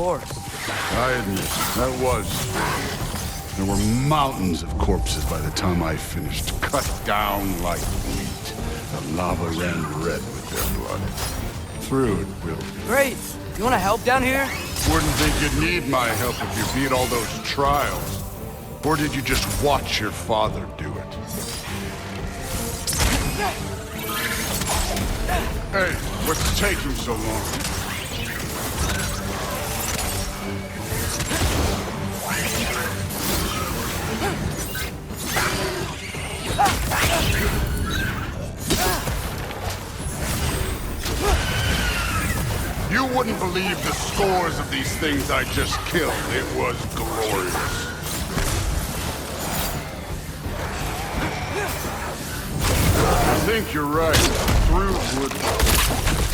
course. I admit, that was. There were mountains of corpses by the time I finished, cut down like wheat. The lava ran red with their blood. Through it will be. Great! You wanna help down here? Wouldn't think you'd need my help if you beat all those trials. Or did you just watch your father do it? Hey, what's taking so long? You wouldn't believe the scores of these things I just killed. It was glorious. I think you're right. Through would...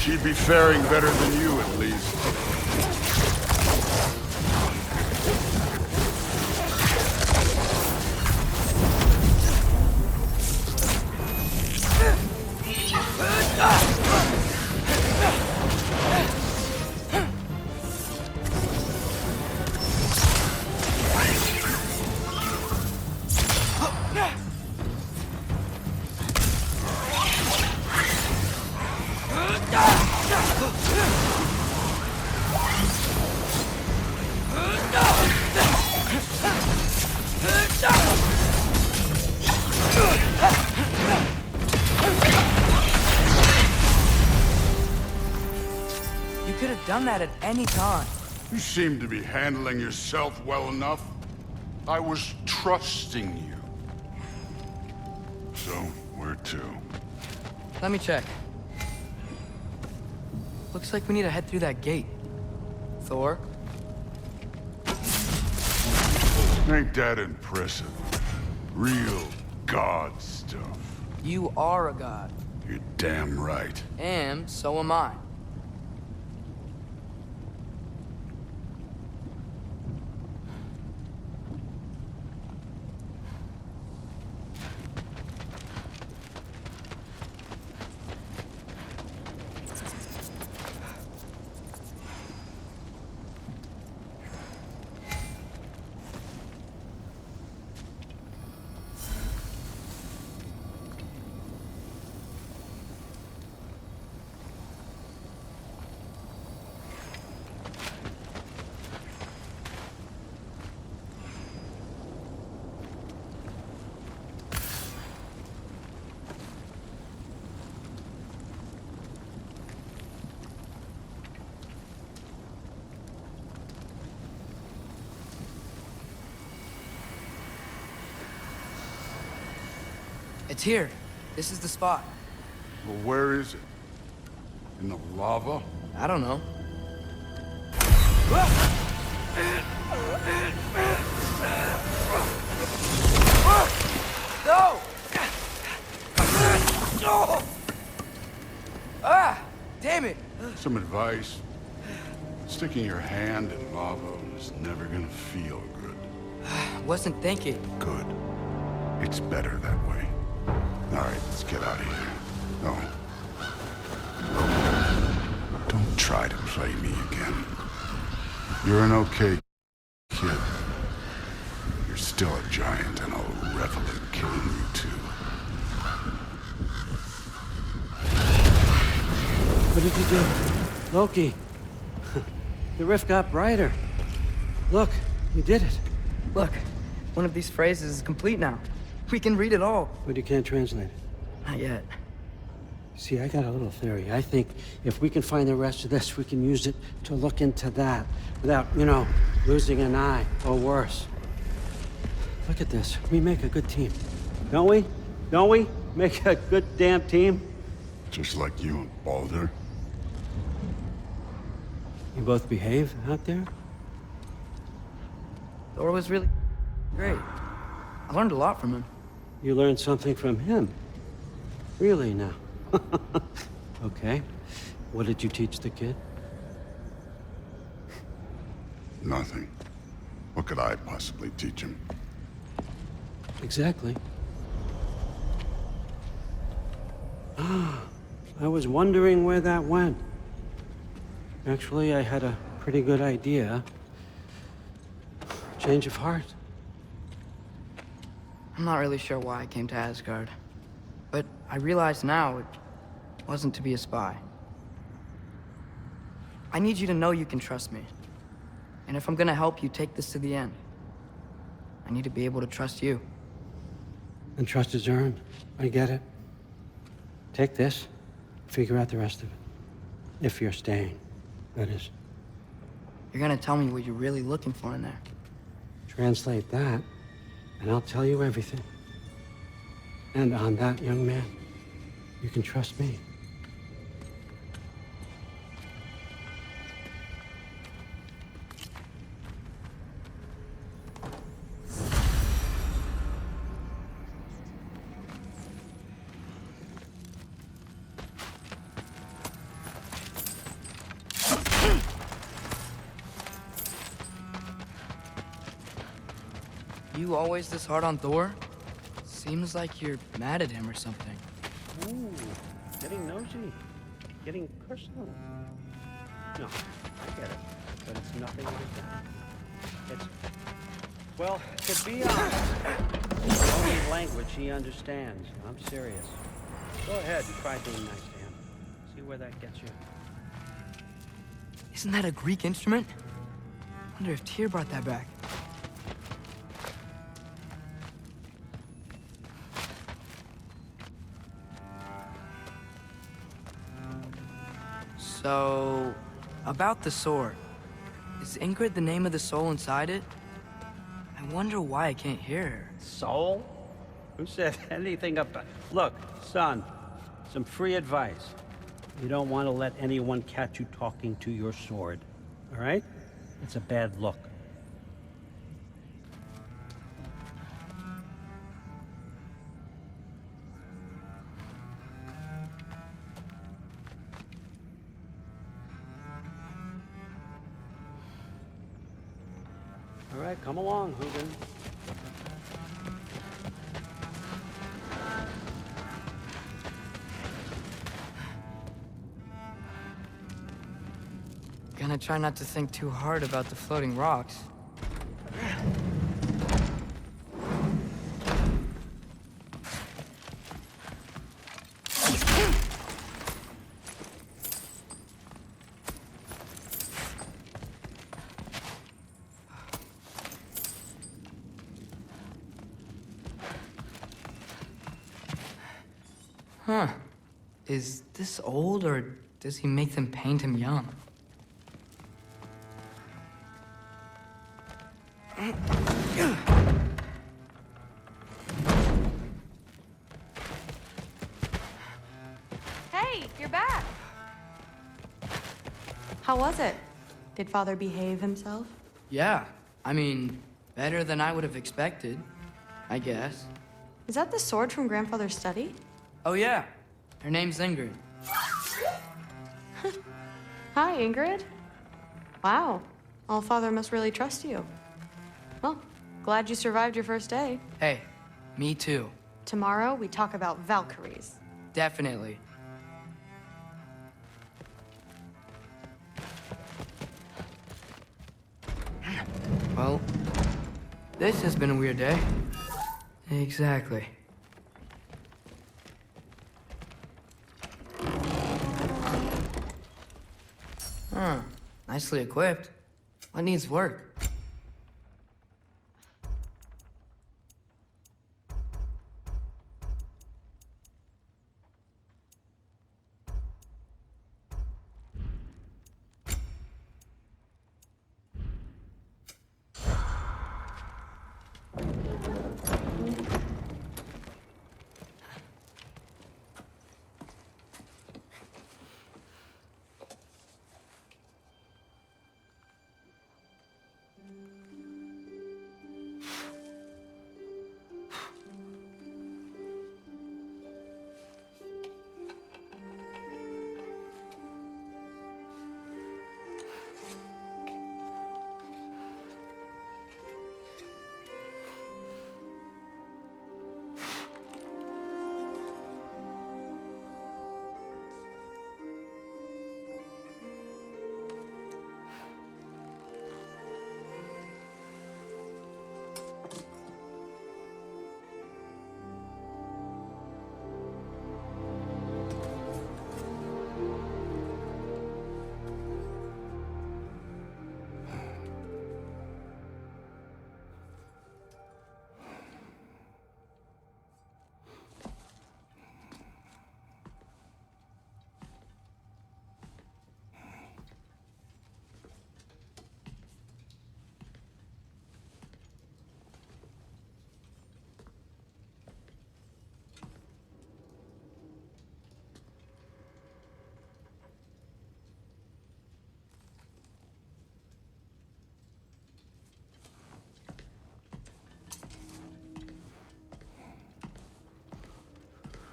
She'd be faring better than you, at least. Done that at any time. You seem to be handling yourself well enough. I was trusting you. So, where to? Let me check. Looks like we need to head through that gate. Thor? Ain't that impressive? Real god stuff. You are a god. You're damn right. And so am I. It's here. This is the spot. Well, where is it? In the lava? I don't know. No! Ah! Damn it! Some advice. Sticking your hand in lava is never gonna feel good. Wasn't thinking. Good. It's better that way. All right, let's get out of here. No. Don't try to play me again. You're an okay kid. You're still a giant, and I'll revel in killing you too. What did you do? Loki. The rift got brighter. Look, you did it. Look, one of these phrases is complete now. We can read it all. But you can't translate it. Not yet. See, I got a little theory. I think if we can find the rest of this, we can use it to look into that without, you know, losing an eye or worse. Look at this. We make a good team. Don't we? Don't we? Make a good damn team? Just like you and Baldur. You both behave out there? Thor was really great. I learned a lot from him. You learned something from him? Really now? Okay. What did you teach the kid? Nothing. What could I possibly teach him? Exactly. I was wondering where that went. Actually, I had a pretty good idea. Change of heart. I'm not really sure why I came to Asgard. But I realize now it wasn't to be a spy. I need you to know you can trust me. And if I'm gonna help you take this to the end, I need to be able to trust you. And trust is earned. I get it. Take this, figure out the rest of it. If you're staying, that is. You're gonna tell me what you're really looking for in there. Translate that, and I'll tell you everything. And on that, young man, you can trust me. You always this hard on Thor? Seems like you're mad at him or something. Ooh, getting nosy. Getting personal. No, I get it. But it's nothing like that. It's... Well, to be honest, the only language he understands. I'm serious. Go ahead and try being nice to him. See where that gets you. Isn't that a Greek instrument? Wonder if Tyr brought that back. So, about the sword. Is Ingrid the name of the soul inside it? I wonder why I can't hear her. Soul? Who said anything about... Look, son, some free advice. You don't want to let anyone catch you talking to your sword, all right? It's a bad look. All right, come along, Hugin. Gonna try not to think too hard about the floating rocks. Huh. Is this old, or does he make them paint him young? Hey, you're back. How was it? Did Father behave himself? Yeah. I mean, better than I would have expected, I guess. Is that the sword from Grandfather's study? Oh yeah. Her name's Ingrid. Hi, Ingrid. Wow. Allfather must really trust you. Well, glad you survived your first day. Hey, me too. Tomorrow, we talk about Valkyries. Definitely. Well, this has been a weird day. Exactly. Huh. Nicely equipped. What needs work?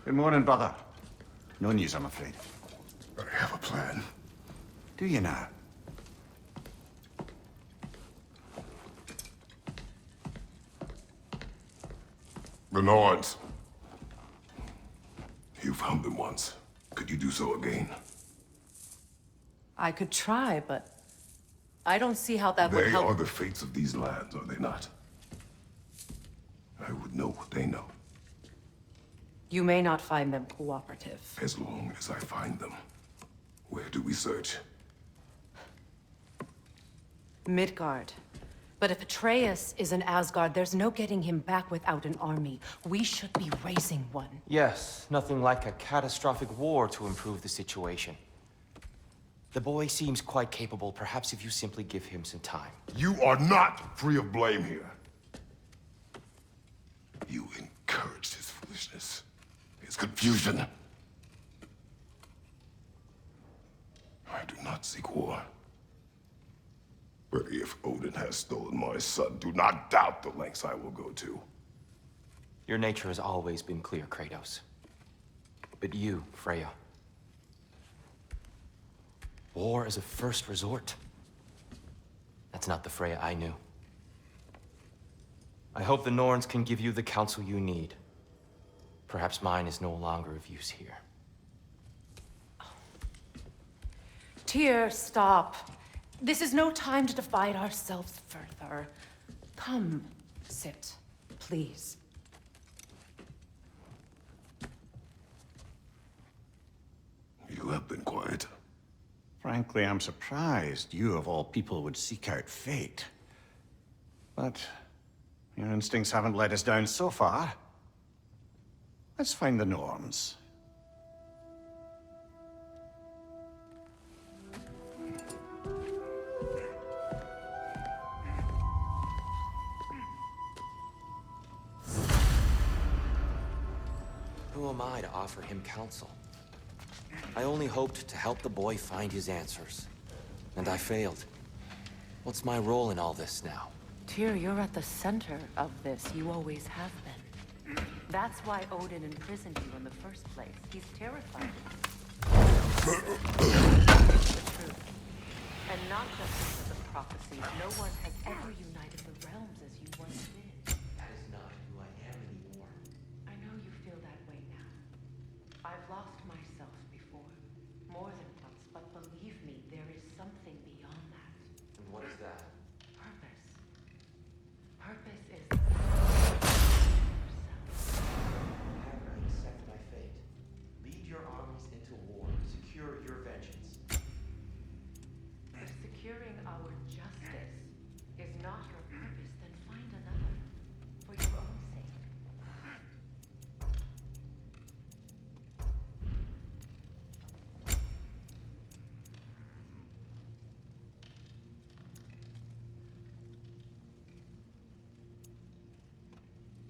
Good morning, brother. No news, I'm afraid. I have a plan. Do you now? The Norns. You found them once. Could you do so again? I could try, but I don't see how that would They help. are the fates of these lands, are they not? I would know what they know, You may not find them cooperative. as long as I find them. Where do we search? Midgard. But if Atreus is in Asgard, there's no getting him back without an army. We should be raising one. Yes, nothing like a catastrophic war to improve the situation. The boy seems quite capable. Perhaps if you simply give him some time. You are not free of blame here. You encouraged his foolishness, his confusion. I do not seek war. But if Odin has stolen my son, do not doubt the lengths I will go to. Your nature has always been clear, Kratos. But you, Freya. War is a first resort. That's not the Freya I knew. I hope the Norns can give you the counsel you need. Perhaps mine is no longer of use here. Tyr, stop. This is no time to divide ourselves further. Come, sit, please. You have been quiet. Frankly, I'm surprised you, of all people, would seek out fate. But your instincts haven't let us down so far. Let's find the Norns. Who am I to offer him counsel? I only hoped to help the boy find his answers. And I failed. What's my role in all this now? Tyr, you're at the center of this. You always have been. That's why Odin imprisoned you in the first place. He's terrified. The truth. And not just because of prophecies. No one has ever united the realms as you once did. That is not who I am anymore. I know you feel that way now. I've lost myself before. More than once, but believe me, there is something beyond that. And what is that? Purpose. Purpose is yourself. However, I accept my fate. Lead your armies into war. Secure your vengeance. If securing our justice is not your purpose, then find another. For your own sake.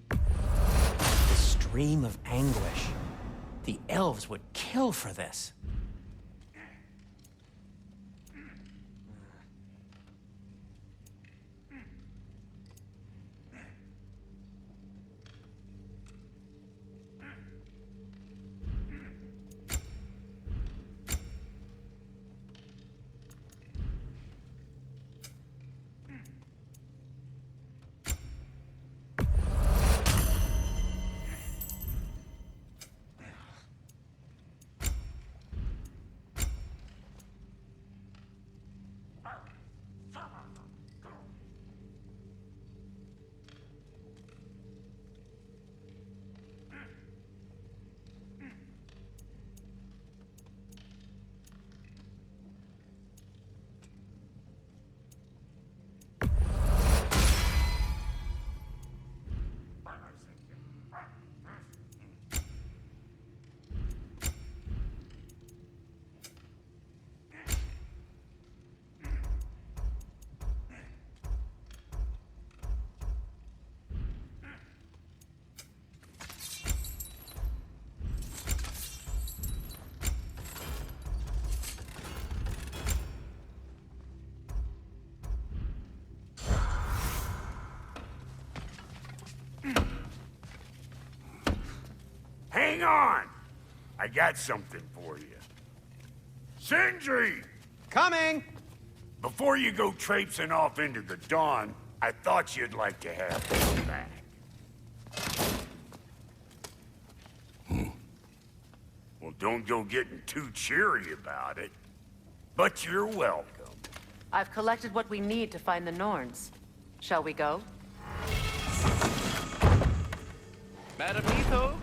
The stream of anguish. The elves would kill for this. Hang on! I got something for you. Sindri! Coming! Before you go traipsing off into the dawn, I thought you'd like to have this back. Well, don't go getting too cheery about it. But you're welcome. I've collected what we need to find the Norns. Shall we go? Madam Nithog?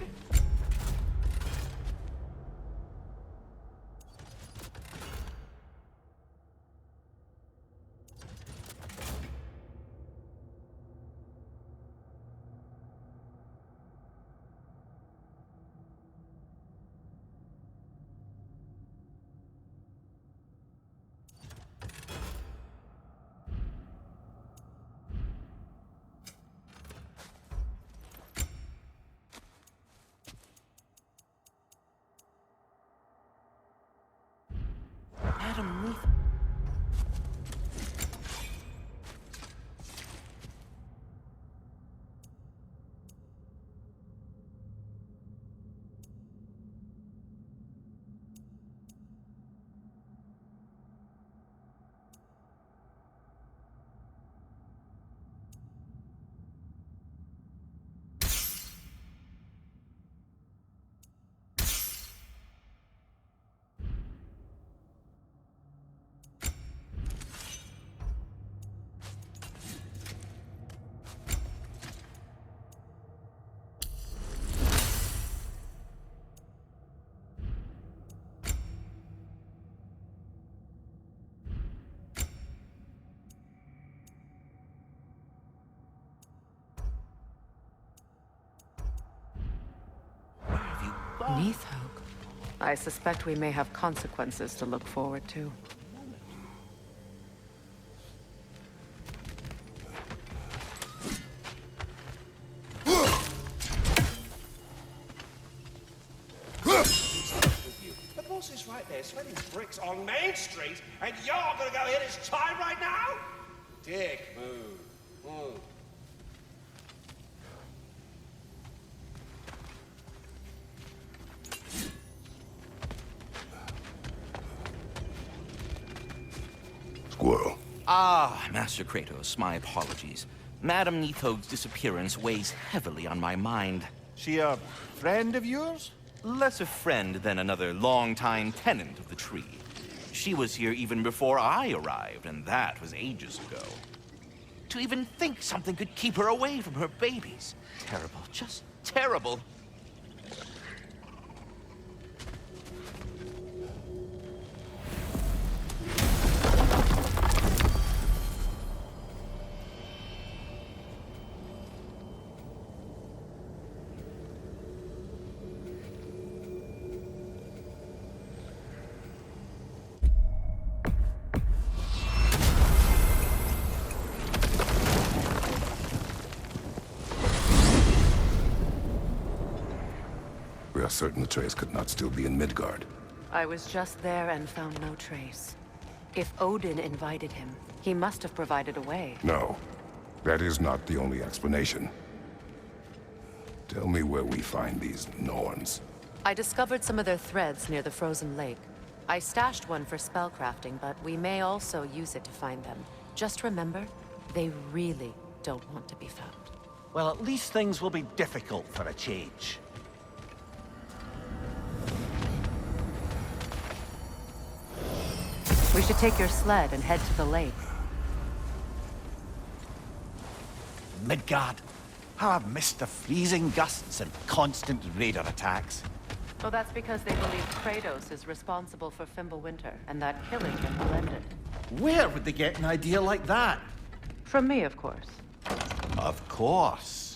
Madam Nithog. Nithog. I suspect we may have consequences to look forward to. The boss is right there, sweating bricks on Main Street, and you're gonna go hit his time right now? Dick move. Move. Squirrel. Ah, Master Kratos, my apologies. Madam Nithog's disappearance weighs heavily on my mind. She a friend of yours? Less a friend than another longtime tenant of the tree. She was here even before I arrived, and that was ages ago. To even think something could keep her away from her babies. Terrible, just terrible. We are certain Atreus could not still be in Midgard. I was just there and found no trace. If Odin invited him, he must have provided a way. No, that is not the only explanation. Tell me where we find these Norns. I discovered some of their threads near the frozen lake. I stashed one for spellcrafting, but we may also use it to find them. Just remember, they really don't want to be found. Well, at least things will be difficult for a change. We should take your sled and head to the lake. Midgard. How I've missed the freezing gusts and constant raider attacks. Oh, that's because they believe Kratos is responsible for Fimbulwinter and that killing him ended. Where would they get an idea like that? From me, of course. Of course.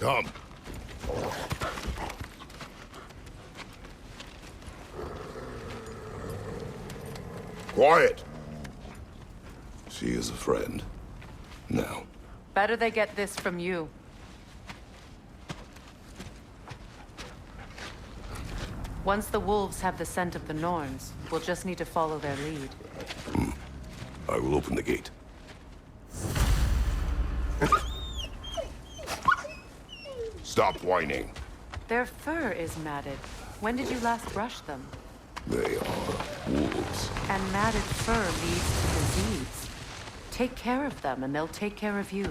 Come. Quiet! She is a friend. Now. Better they get this from you. Once the wolves have the scent of the Norns, we'll just need to follow their lead. I will open the gate. Stop whining. Their fur is matted. When did you last brush them? They are wolves. And matted fur leads to disease. Take care of them, and they'll take care of you.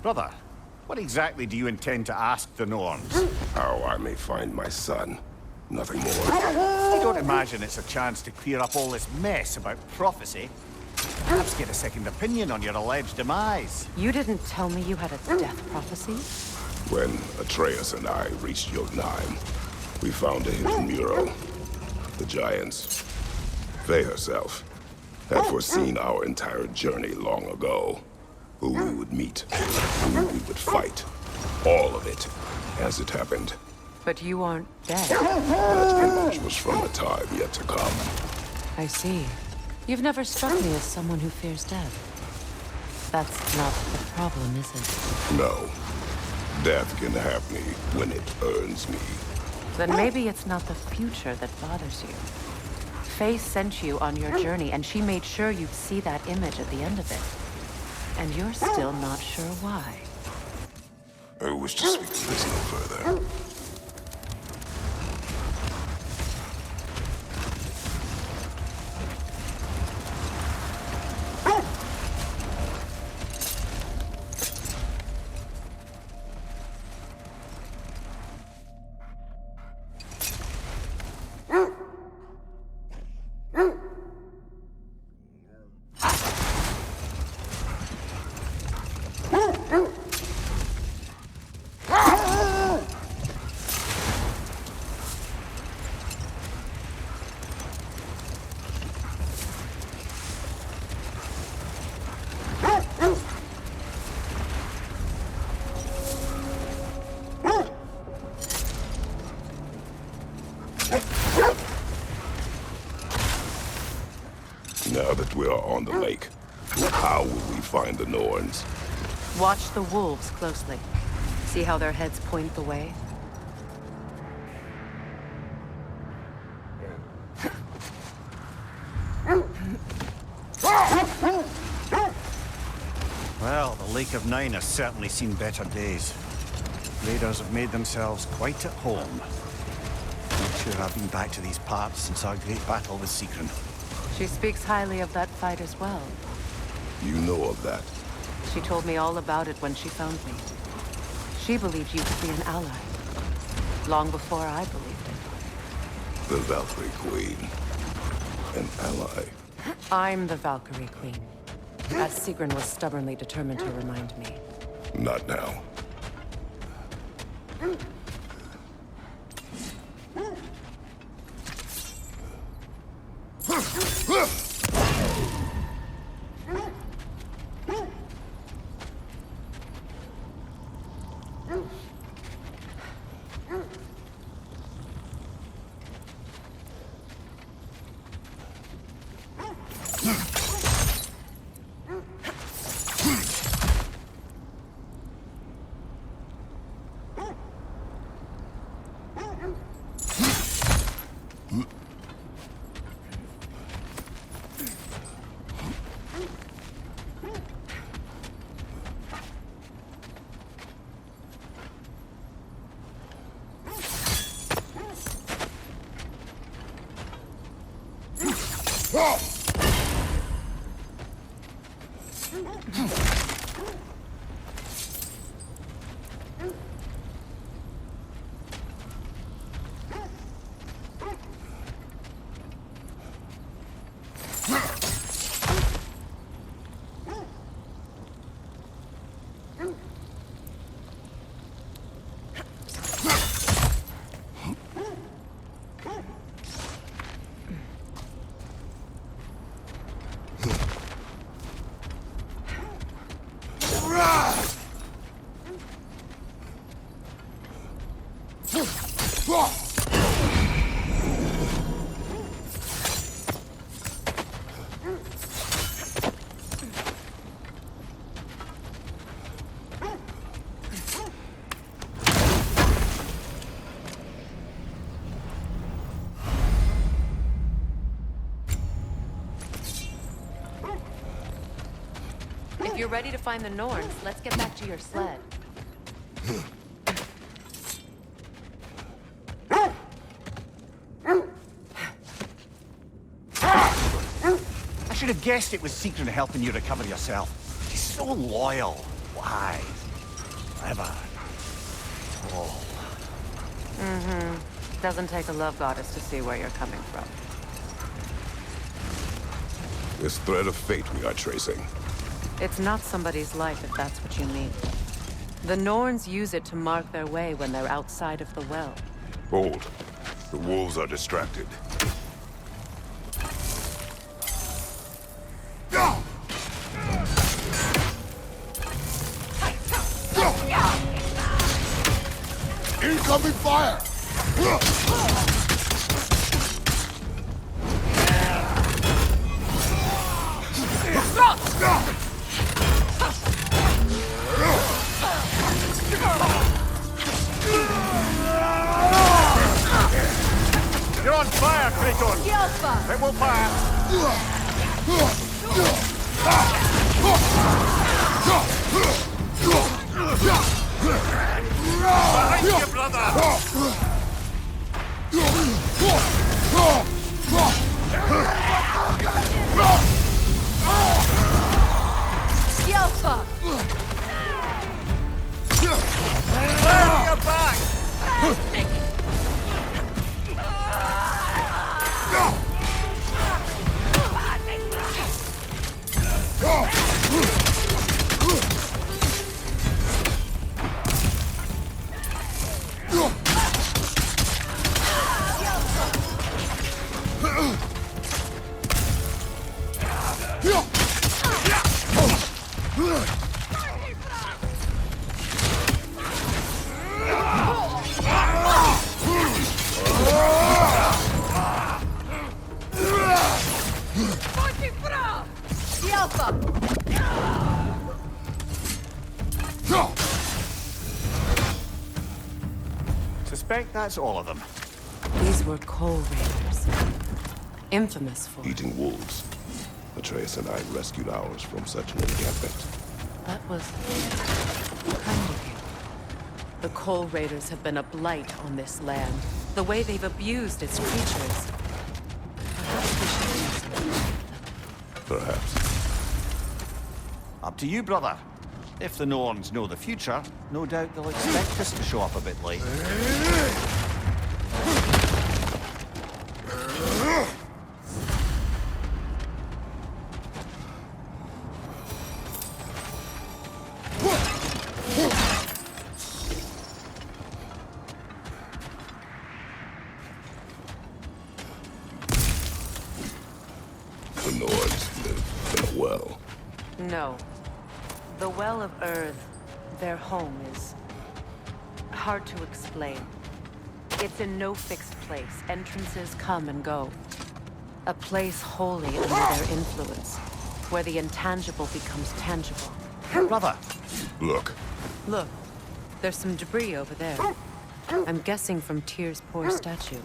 Brother, what exactly do you intend to ask the Norns? How I may find my son. Nothing more. I don't imagine it's a chance to clear up all this mess about prophecy. Perhaps get a second opinion on your alleged demise. You didn't tell me you had a death prophecy? When Atreus and I reached Jotunheim, we found a hidden mural. The giants, Freya herself, had foreseen our entire journey long ago. Who we would meet, who we would fight. All of it, as it happened. But you aren't dead. That image was from a time yet to come. I see. You've never struck me as someone who fears death. That's not the problem, is it? No. Death can have me when it earns me. Then maybe it's not the future that bothers you. Faye sent you on your journey, and she made sure you'd see that image at the end of it. And you're still not sure why. I wish to speak to this no further. Now that we are on the lake, how will we find the Norns? Watch the wolves closely. See how their heads point the way? Well, the Lake of Nine has certainly seen better days. Raiders have made themselves quite at home. Not sure I've been back to these parts since our great battle with Sigrun. She speaks highly of that fight as well. You know of that? She told me all about it when she found me. She believed you to be an ally. Long before I believed it. The Valkyrie Queen. An ally. I'm the Valkyrie Queen. As Sigrun was stubbornly determined to remind me. Not now. you're ready to find the Norns, let's get back to your sled. I should have guessed it was Sigrun helping you recover yourself. She's so loyal, wise, clever. Oh. Doesn't take a love goddess to see where you're coming from. This thread of fate we are tracing. It's not somebody's life, if that's what you mean. The Norns use it to mark their way when they're outside of the well. Hold. The wolves are distracted. Incoming fire! You're on fire, Kratos! It will pass! Behind you, brother! Yelpa! Turn your back! Suspect that's all of them. These were coal raiders. Infamous for... Eating wolves. Atreus and I rescued ours from such an encampment. That was kind of you. The coal raiders have been a blight on this land. The way they've abused its creatures. Perhaps we should do something with them. Perhaps. Up to you, brother. If the Norns know the future, no doubt they'll expect us to show up a bit late. The Nords live in a well. No. The Well of Earth, their home, is hard to explain. It's in no fixed place. Entrances come and go. A place wholly under their influence, where the intangible becomes tangible. Brother! Look. Look, there's some debris over there. I'm guessing from Tyr's poor statue.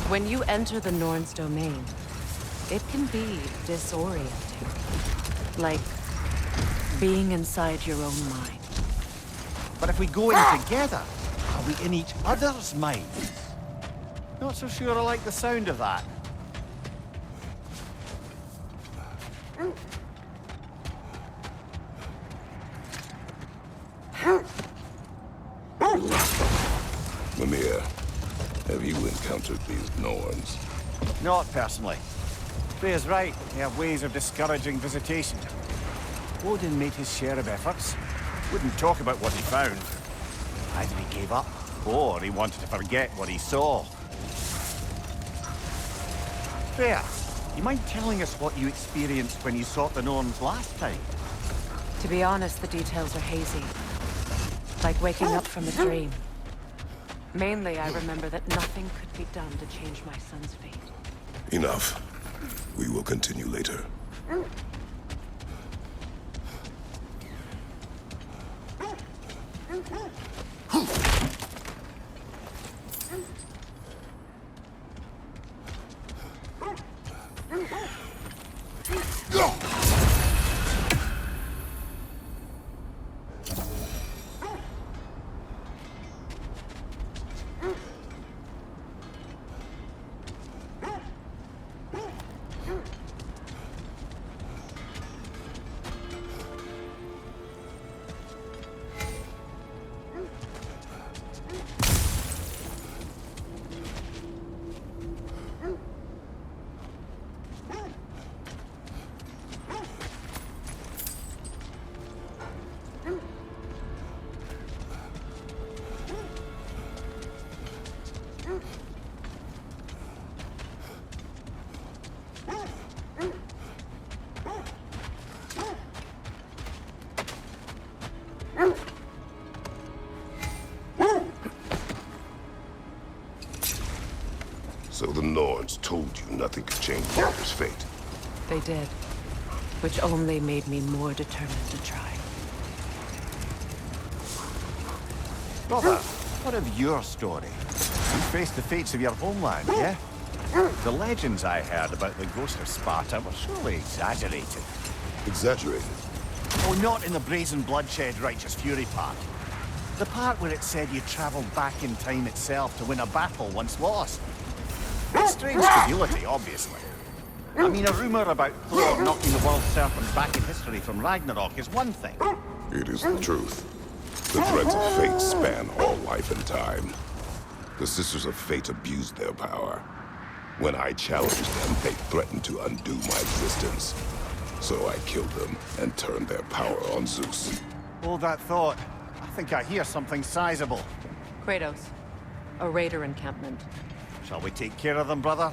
When you enter the Norn's domain, it can be disorienting. Like being inside your own mind. But if we go in together, are we in each other's minds? Not so sure I like the sound of that. Mimir, have you encountered these Norns? Not personally. Freya's right. They have ways of discouraging visitation. Odin made his share of efforts. Wouldn't talk about what he found. Either he gave up, or he wanted to forget what he saw. Freya, You mind telling us what you experienced when you sought the Norns last time? To be honest, the details are hazy. Like waking up from a dream. Mainly, I remember that nothing could be done to change my son's fate. Enough. We will continue later. So the Norns told you nothing could change Balder's fate. They did. Which only made me more determined to try. Brother, what of your story? You faced the fates of your homeland, yeah? The legends I heard about the ghost of Sparta were surely exaggerated. Exaggerated? Oh, not in the brazen bloodshed righteous fury part. The part where it said you traveled back in time itself to win a battle once lost. Strange credulity, obviously. I mean, a rumor about Thor knocking the world serpent back in history from Ragnarok is one thing. It is the truth. The threads of fate span all life and time. The Sisters of Fate abused their power. When I challenged them, they threatened to undo my existence. So I killed them and turned their power on Zeus. Hold that thought. I think I hear something sizable. Kratos. A raider encampment. Shall we take care of them, brother?